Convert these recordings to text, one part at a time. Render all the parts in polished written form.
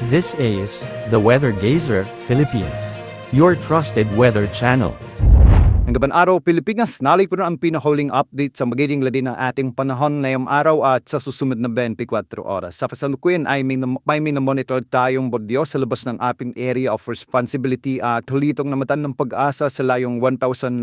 This is the Weather Gazer Philippines, your trusted weather channel. Ang gaban araw Pilipinas, nalik po na ang pinahuling update sa magiging ladin ng ating panahon ngayong araw at sa susunod na 24 oras. Sa kasalukuyan ay may minamonitor tayong bagyo sa labas ng ating area of responsibility at hulitong namatan ng pag-asa sa layong 1,920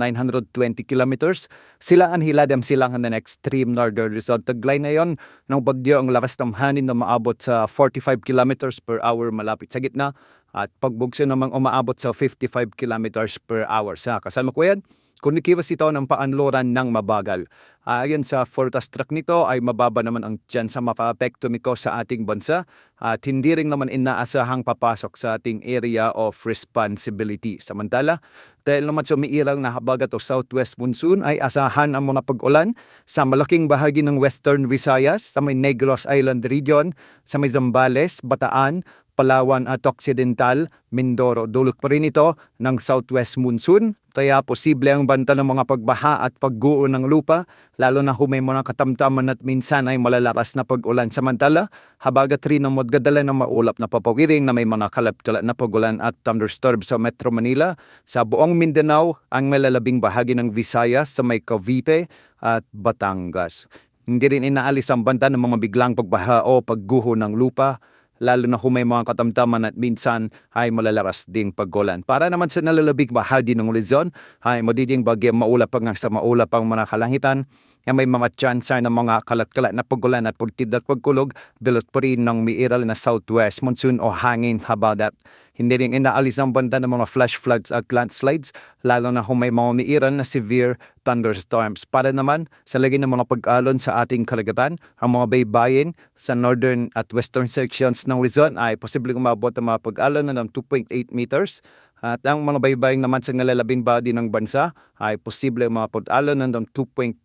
kilometers. Sila ang hiladam silang ng extreme northern Rizal. Taglay na yon ng bagyo ang lakas ng hangin na maabot sa 45 kilometers per hour malapit sa gitna. At pagbugso namang umaabot sa 55 kilometers per hour. Sa kasalukuyan, kunikiwas ito ng paanluran ng mabagal. Ayon sa forecast track nito ay mababa naman ang tsansa mapa-apekto nito sa ating bansa at hindi rin naman inaasahang papasok sa ating area of responsibility. Samantala, dahil naman sa umiiral na habagat o southwest monsoon ay asahan ang mga pag-ulan sa malaking bahagi ng Western Visayas, sa may Negros Island region, sa may Zambales, Bataan, Palawan at Occidental, Mindoro. Dulot pa rin ito ng southwest monsoon, kaya posible ang banta ng mga pagbaha at pagguho ng lupa, lalo na humay mga katamtaman at minsan ay malalakas na pag-ulan. Samantala, habagat rin ang magdadala ng maulap na papawiring na may mga kalaptulat na pag-ulan at thunderstorms sa Metro Manila, sa buong Mindanao, ang malalabing bahagi ng Visayas sa may Cavite at Batangas. Hindi rin inaalis ang banta ng mga biglang pagbaha o pagguho ng lupa, lalo na kung may mga katamtaman at minsan ay malalakas ding pag-ulan. Para naman sa nalalabing bahagi ng Luzon, ay magiging bagyo maulap hanggang sa maulap ang mga kalangitan. May mga tsansa ng mga kalat-kalat na pag-ulan at pultid at pagkulog, dulot pa rin ng miiral na southwest monsoon o hangin habagat. Hindi rin inaalis ang banda ng mga flash floods at landslides, lalo na kung may mga miiral na severe thunderstorms. Para naman sa lagi ng mga pag-alon sa ating karagatan, ang mga baybayin sa northern at western sections ng Luzon ay posibleng umabot ang mga pag-alon ng 2.8 meters. At ang mga baybayin naman sa nalalabing bahagi ng bansa ay posible mga pag-alon ng 2.1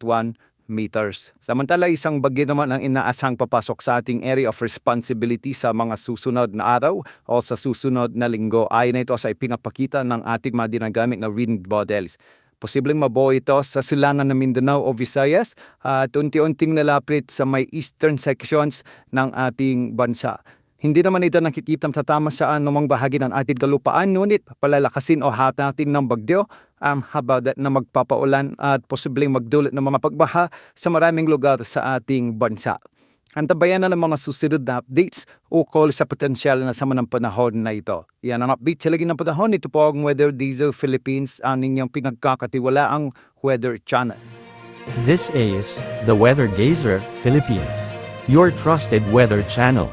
meters. Samantala, isang bagyo naman ang inaasahang papasok sa ating area of responsibility sa mga susunod na araw o sa susunod na linggo. Ayon na ito sa ipinapakita ng ating mga dinagamit na wind models. Posibleng mabuo ito sa silangan ng Mindanao o Visayas at unti-unting nalapit sa may eastern sections ng ating bansa. Hindi naman ito nakikita sa tama sa anumang bahagi ng ating kalupaan, ngunit palalakasin o hatatin ng bagyo ang habagat na magpapaulan at posibleng magdulot ng mga pagbaha sa maraming lugar sa ating bansa. Antabayan na ng mga susunod na updates ukol sa potensyal na sama ng panahon na ito. Yan ang update sa lagi ng panahon. Ito po ang Weather Gazer Philippines, ang inyong pinagkakatiwalaang weather channel. This is the Weather Gazer Philippines, your trusted weather channel.